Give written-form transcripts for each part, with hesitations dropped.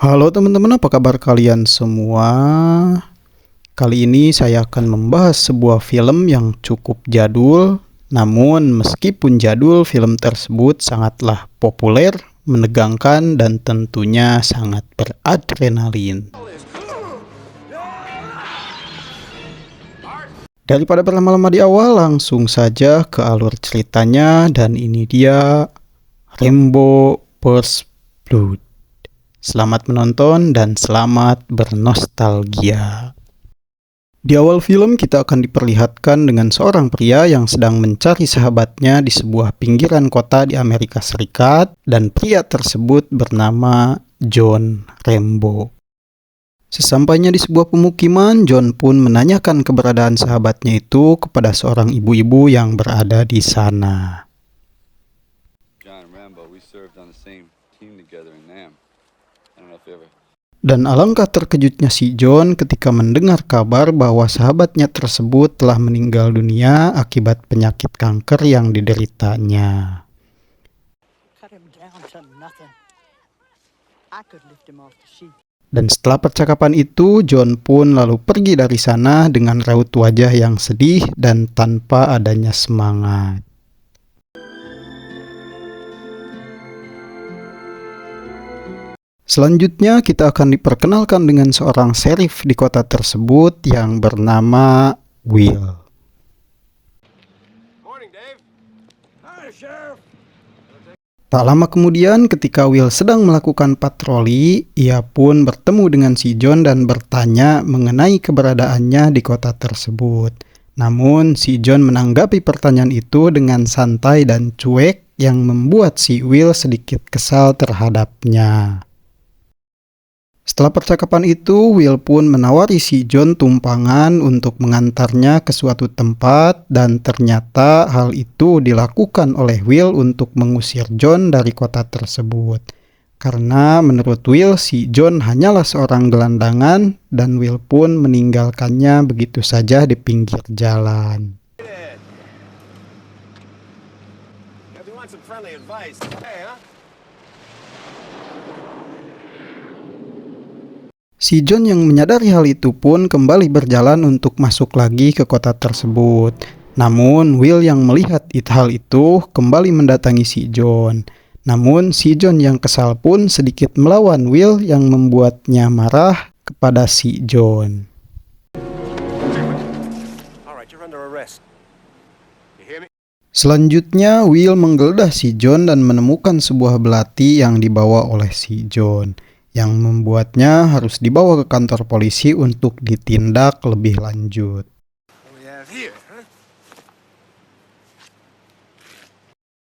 Halo teman-teman, apa kabar kalian semua? Kali ini saya akan membahas sebuah film yang cukup jadul. Namun meskipun jadul, film tersebut sangatlah populer, menegangkan, dan tentunya sangat beradrenalin. Daripada berlama-lama di awal, langsung saja ke alur ceritanya, dan ini dia Rambo First Blood. Selamat menonton dan selamat bernostalgia. Di awal film kita akan diperlihatkan dengan seorang pria yang sedang mencari sahabatnya di sebuah pinggiran kota di Amerika Serikat, dan pria tersebut bernama John Rambo. Sesampainya di sebuah pemukiman, John pun menanyakan keberadaan sahabatnya itu kepada seorang ibu-ibu yang berada di sana. John Rambo, we served on the same team together in Nam. I don't know if you ever. Dan alangkah terkejutnya si John ketika mendengar kabar bahwa sahabatnya tersebut telah meninggal dunia akibat penyakit kanker yang dideritanya. Cut him down to nothing. I could lift him off the sheet. Dan setelah percakapan itu, John pun lalu pergi dari sana dengan raut wajah yang sedih dan tanpa adanya semangat. Selanjutnya kita akan diperkenalkan dengan seorang sheriff di kota tersebut yang bernama Will. Morning, Dave. Hi, Sheriff. Tak lama kemudian ketika Will sedang melakukan patroli, ia pun bertemu dengan si John dan bertanya mengenai keberadaannya di kota tersebut. Namun si John menanggapi pertanyaan itu dengan santai dan cuek yang membuat si Will sedikit kesal terhadapnya. Setelah percakapan itu, Will pun menawari si John tumpangan untuk mengantarnya ke suatu tempat, dan ternyata hal itu dilakukan oleh Will untuk mengusir John dari kota tersebut. Karena menurut Will, si John hanyalah seorang gelandangan, dan Will pun meninggalkannya begitu saja di pinggir jalan. If you want some friendly advice, hey, huh? Si John yang menyadari hal itu pun kembali berjalan untuk masuk lagi ke kota tersebut. Namun Will yang melihat hal itu kembali mendatangi si John. Namun si John yang kesal pun sedikit melawan Will yang membuatnya marah kepada si John. Alright, you're under arrest. You hear me? Selanjutnya Will menggeledah si John dan menemukan sebuah belati yang dibawa oleh si John, yang membuatnya harus dibawa ke kantor polisi untuk ditindak lebih lanjut. What we have here, huh?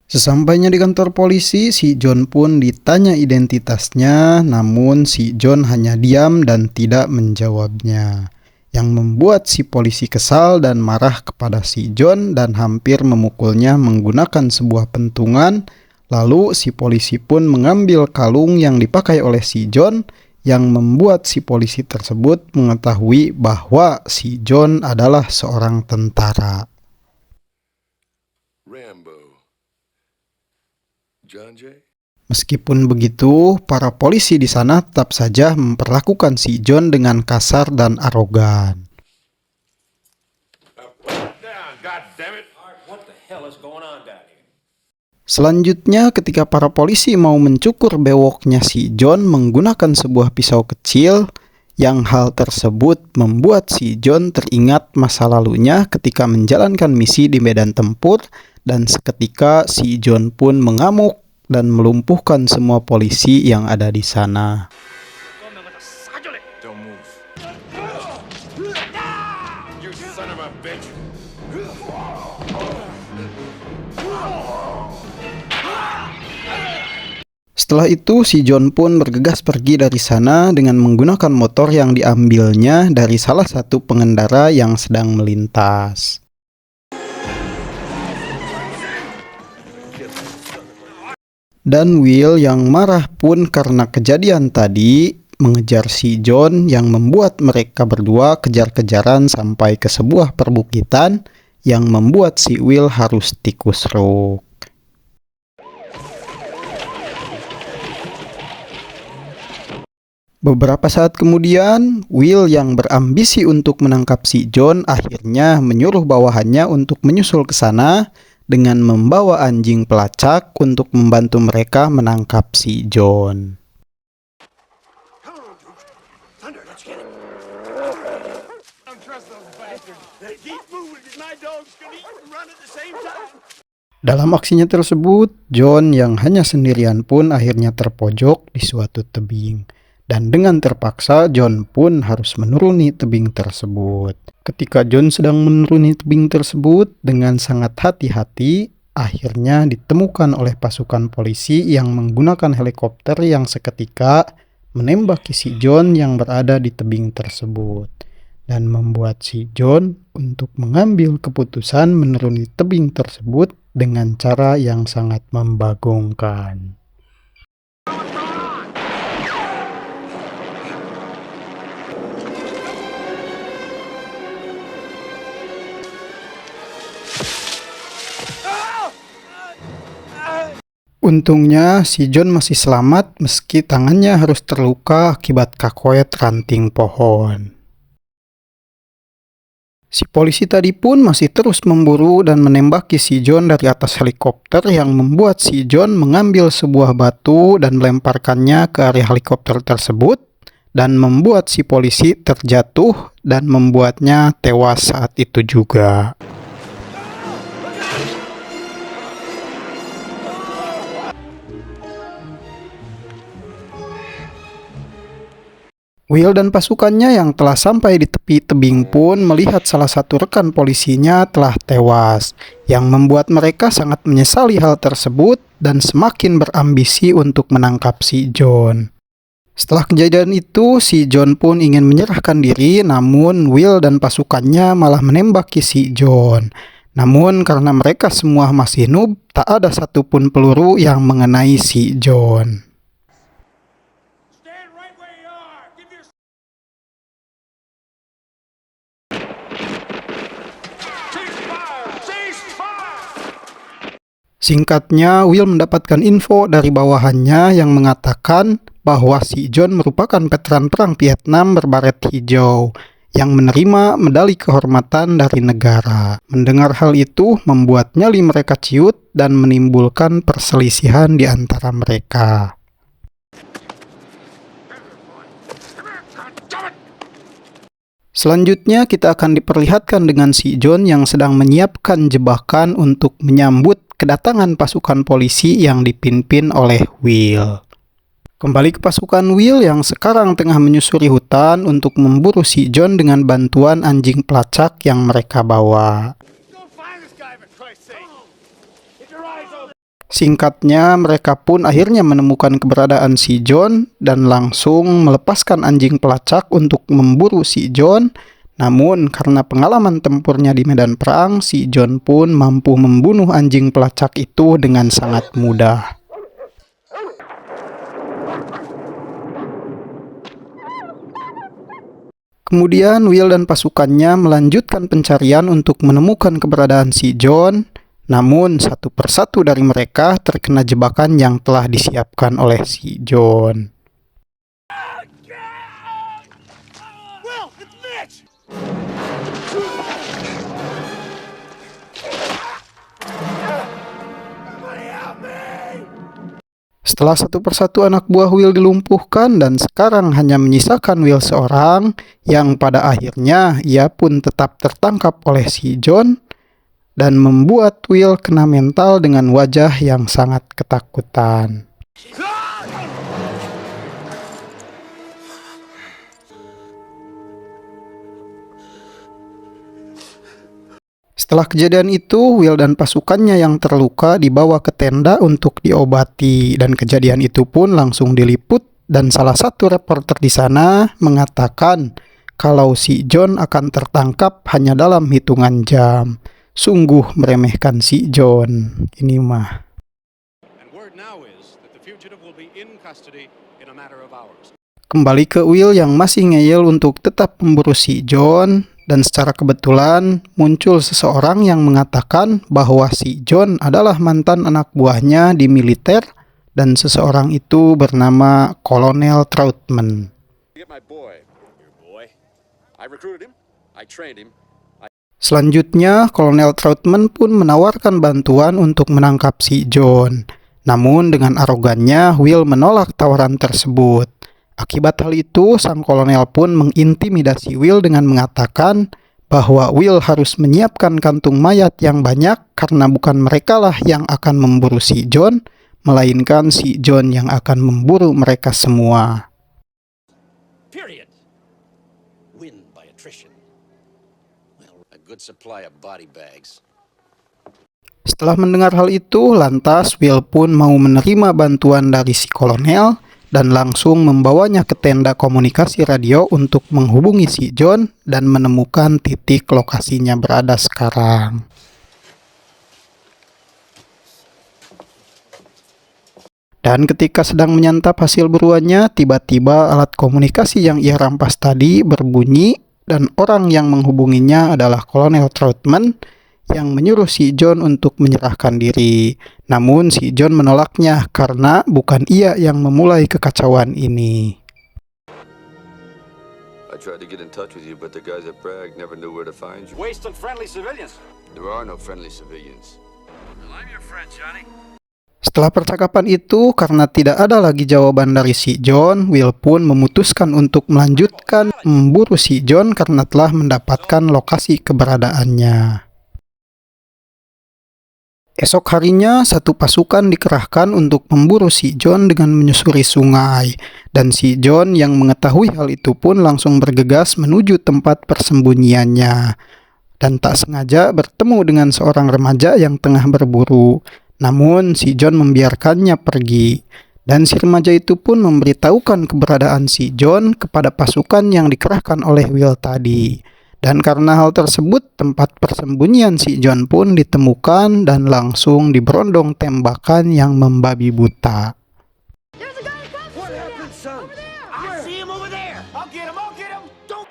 Sesampainya di kantor polisi, si John pun ditanya identitasnya, namun si John hanya diam dan tidak menjawabnya, yang membuat si polisi kesal dan marah kepada si John dan hampir memukulnya menggunakan sebuah pentungan. Lalu si polisi pun mengambil kalung yang dipakai oleh si John, yang membuat si polisi tersebut mengetahui bahwa si John adalah seorang tentara. Rambo. John J. Meskipun begitu, para polisi di sana tetap saja memperlakukan si John dengan kasar dan arogan. Down, goddammit. What the hell is going on down here? Selanjutnya, ketika para polisi mau mencukur bewoknya si John menggunakan sebuah pisau kecil, yang hal tersebut membuat si John teringat masa lalunya ketika menjalankan misi di medan tempur, dan seketika si John pun mengamuk dan melumpuhkan semua polisi yang ada di sana. Don't move. You son of a bitch. Setelah itu, si John pun bergegas pergi dari sana dengan menggunakan motor yang diambilnya dari salah satu pengendara yang sedang melintas. Dan Will yang marah pun karena kejadian tadi mengejar si John, yang membuat mereka berdua kejar-kejaran sampai ke sebuah perbukitan yang membuat si Will harus tikus ruk. Beberapa saat kemudian, Will yang berambisi untuk menangkap si John akhirnya menyuruh bawahannya untuk menyusul ke sana dengan membawa anjing pelacak untuk membantu mereka menangkap si John. Dalam aksinya tersebut, John yang hanya sendirian pun akhirnya terpojok di suatu tebing. Dan dengan terpaksa, John pun harus menuruni tebing tersebut. Ketika John sedang menuruni tebing tersebut dengan sangat hati-hati, akhirnya ditemukan oleh pasukan polisi yang menggunakan helikopter yang seketika menembaki si John yang berada di tebing tersebut. Dan membuat si John untuk mengambil keputusan menuruni tebing tersebut dengan cara yang sangat membagongkan. Untungnya si John masih selamat meski tangannya harus terluka akibat kakoet ranting pohon. Si polisi tadi pun masih terus memburu dan menembaki si John dari atas helikopter yang membuat si John mengambil sebuah batu dan melemparkannya ke area helikopter tersebut dan membuat si polisi terjatuh dan membuatnya tewas saat itu juga. Will dan pasukannya yang telah sampai di tepi tebing pun melihat salah satu rekan polisinya telah tewas, yang membuat mereka sangat menyesali hal tersebut dan semakin berambisi untuk menangkap si John. Setelah kejadian itu, si John pun ingin menyerahkan diri, namun Will dan pasukannya malah menembaki si John. Namun karena mereka semua masih noob, tak ada satupun peluru yang mengenai si John. Singkatnya, Will mendapatkan info dari bawahannya yang mengatakan bahwa si John merupakan veteran perang Vietnam berbaret hijau yang menerima medali kehormatan dari negara. Mendengar hal itu membuat nyali mereka ciut dan menimbulkan perselisihan di antara mereka. Selanjutnya kita akan diperlihatkan dengan si John yang sedang menyiapkan jebakan untuk menyambut kedatangan pasukan polisi yang dipimpin oleh Will. Kembali ke pasukan Will yang sekarang tengah menyusuri hutan untuk memburu si John dengan bantuan anjing pelacak yang mereka bawa. Singkatnya, mereka pun akhirnya menemukan keberadaan si John dan langsung melepaskan anjing pelacak untuk memburu si John. Namun, karena pengalaman tempurnya di medan perang, si John pun mampu membunuh anjing pelacak itu dengan sangat mudah. Kemudian, Will dan pasukannya melanjutkan pencarian untuk menemukan keberadaan si John. Namun, satu persatu dari mereka terkena jebakan yang telah disiapkan oleh si John. Setelah satu persatu anak buah Will dilumpuhkan dan sekarang hanya menyisakan Will seorang, yang pada akhirnya ia pun tetap tertangkap oleh si John dan membuat Will kena mental dengan wajah yang sangat ketakutan. Setelah kejadian itu, Will dan pasukannya yang terluka dibawa ke tenda untuk diobati, dan kejadian itu pun langsung diliput dan salah satu reporter di sana mengatakan kalau si John akan tertangkap hanya dalam hitungan jam. Sungguh meremehkan si John. Ini mah. Kembali ke Will yang masih ngeyel untuk tetap memburu si John, dan secara kebetulan muncul seseorang yang mengatakan bahwa si John adalah mantan anak buahnya di militer dan seseorang itu bernama Kolonel Troutman. get my boy. Your boy? I recruited him. I trained him. Selanjutnya, Kolonel Troutman pun menawarkan bantuan untuk menangkap si John. Namun dengan arogannya, Will menolak tawaran tersebut. Akibat hal itu, sang kolonel pun mengintimidasi Will dengan mengatakan bahwa Will harus menyiapkan kantung mayat yang banyak karena bukan merekalah yang akan memburu si John, melainkan si John yang akan memburu mereka semua. Period. Win by attrition. Well, a good supply of body bags. Setelah mendengar hal itu, lantas Will pun mau menerima bantuan dari si kolonel dan langsung membawanya ke tenda komunikasi radio untuk menghubungi si John dan menemukan titik lokasinya berada sekarang. Dan ketika sedang menyantap hasil buruannya, tiba-tiba alat komunikasi yang ia rampas tadi berbunyi dan orang yang menghubunginya adalah Kolonel Troutman yang menyuruh si John untuk menyerahkan diri. Namun si John menolaknya karena bukan ia yang memulai kekacauan ini. I tried to get in touch with you, but the guys at Bragg never knew where to find you. Waste on friendly civilians. There are no friendly civilians. Well, I'm your friend, Johnny. Setelah percakapan itu, karena tidak ada lagi jawaban dari si John, Will pun memutuskan untuk melanjutkan memburu si John karena telah mendapatkan lokasi keberadaannya. Esok harinya, satu pasukan dikerahkan untuk memburu si John dengan menyusuri sungai. Dan si John yang mengetahui hal itu pun langsung bergegas menuju tempat persembunyiannya. Dan tak sengaja bertemu dengan seorang remaja yang tengah berburu. Namun si John membiarkannya pergi. Dan si remaja itu pun memberitahukan keberadaan si John kepada pasukan yang dikerahkan oleh Will tadi. Dan karena hal tersebut, tempat persembunyian si John pun ditemukan dan langsung diberondong tembakan yang membabi buta. What happened, son? I see him over there. I'll get him. I'll get him. Don't.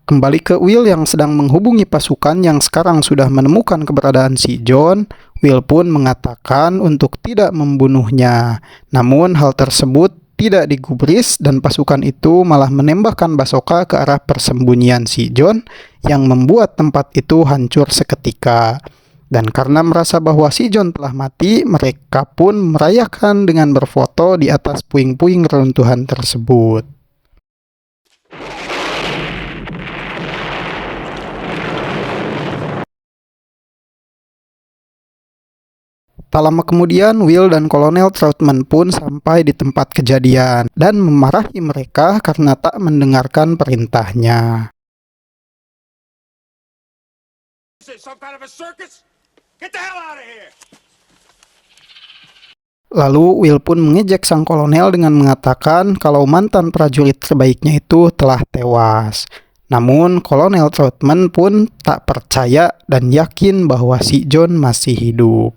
Kembali ke Will yang sedang menghubungi pasukan yang sekarang sudah menemukan keberadaan si John, Will pun mengatakan untuk tidak membunuhnya. Namun hal tersebut tidak digubris dan pasukan itu malah menembakkan basoka ke arah persembunyian si John yang membuat tempat itu hancur seketika. Dan karena merasa bahwa si John telah mati, mereka pun merayakan dengan berfoto di atas puing-puing reruntuhan tersebut. Tak lama kemudian, Will dan Kolonel Troutman pun sampai di tempat kejadian dan memarahi mereka karena tak mendengarkan perintahnya. Is it some kind of a circus? Get the hell out of here. Lalu Will pun mengejek sang kolonel dengan mengatakan kalau mantan prajurit terbaiknya itu telah tewas. Namun Kolonel Troutman pun tak percaya dan yakin bahwa si John masih hidup.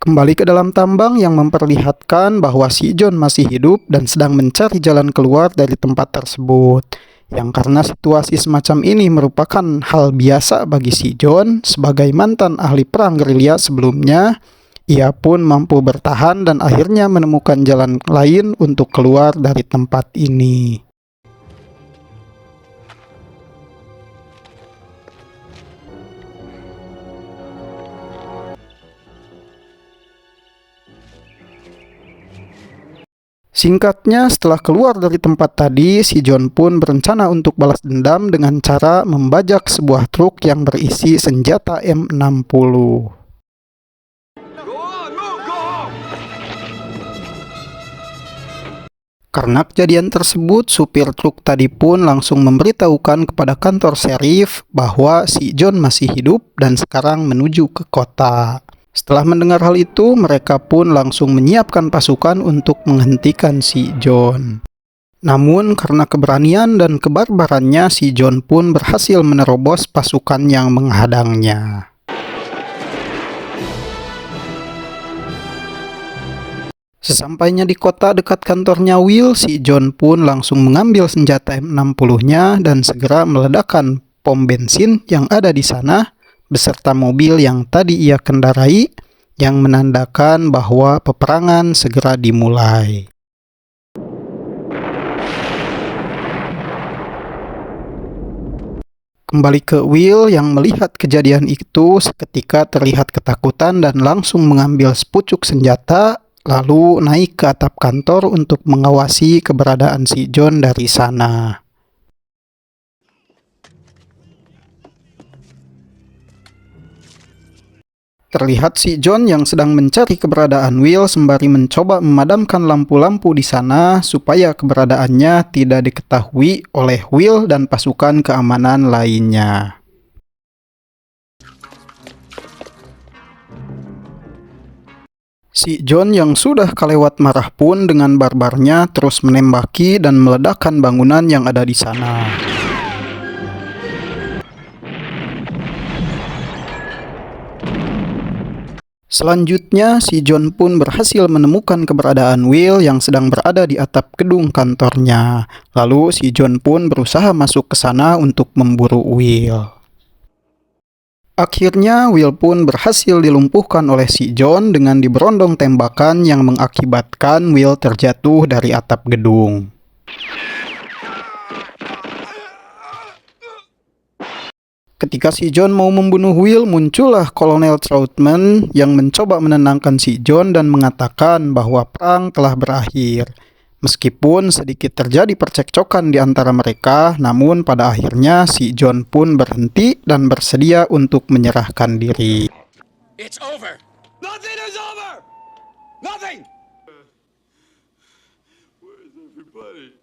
Kembali ke dalam tambang yang memperlihatkan bahwa si John masih hidup dan sedang mencari jalan keluar dari tempat tersebut. Yang karena situasi semacam ini merupakan hal biasa bagi si John sebagai mantan ahli perang gerilya sebelumnya, ia pun mampu bertahan dan akhirnya menemukan jalan lain untuk keluar dari tempat ini. Singkatnya, setelah keluar dari tempat tadi, si John pun berencana untuk balas dendam dengan cara membajak sebuah truk yang berisi senjata M60. Karena kejadian tersebut, supir truk tadi pun langsung memberitahukan kepada kantor serif bahwa si John masih hidup dan sekarang menuju ke kota. Setelah mendengar hal itu, mereka pun langsung menyiapkan pasukan untuk menghentikan si John. Namun karena keberanian dan kebarbarannya, si John pun berhasil menerobos pasukan yang menghadangnya. Sesampainya di kota dekat kantornya Will, si John pun langsung mengambil senjata M60-nya dan segera meledakkan pom bensin yang ada di sana, beserta mobil yang tadi ia kendarai, yang menandakan bahwa peperangan segera dimulai. Kembali ke Will yang melihat kejadian itu, seketika terlihat ketakutan dan langsung mengambil sepucuk senjata, lalu naik ke atap kantor untuk mengawasi keberadaan si John dari sana. Terlihat si John yang sedang mencari keberadaan Will sembari mencoba memadamkan lampu-lampu di sana supaya keberadaannya tidak diketahui oleh Will dan pasukan keamanan lainnya. Si John yang sudah kelewat marah pun dengan barbarnya terus menembaki dan meledakkan bangunan yang ada di sana. Selanjutnya, si John pun berhasil menemukan keberadaan Will yang sedang berada di atap gedung kantornya. Lalu si John pun berusaha masuk ke sana untuk memburu Will. Akhirnya, Will pun berhasil dilumpuhkan oleh si John dengan diberondong tembakan yang mengakibatkan Will terjatuh dari atap gedung. Ketika si John mau membunuh Will, muncullah Kolonel Troutman yang mencoba menenangkan si John dan mengatakan bahwa perang telah berakhir. Meskipun sedikit terjadi percekcokan di antara mereka, namun pada akhirnya si John pun berhenti dan bersedia untuk menyerahkan diri. It's over. Nothing is over. Nothing. Where's everybody?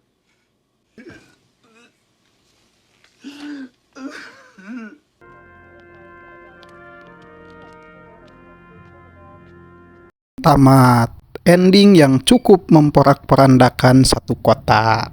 Tamat. Ending yang cukup memporak-porandakan satu kota.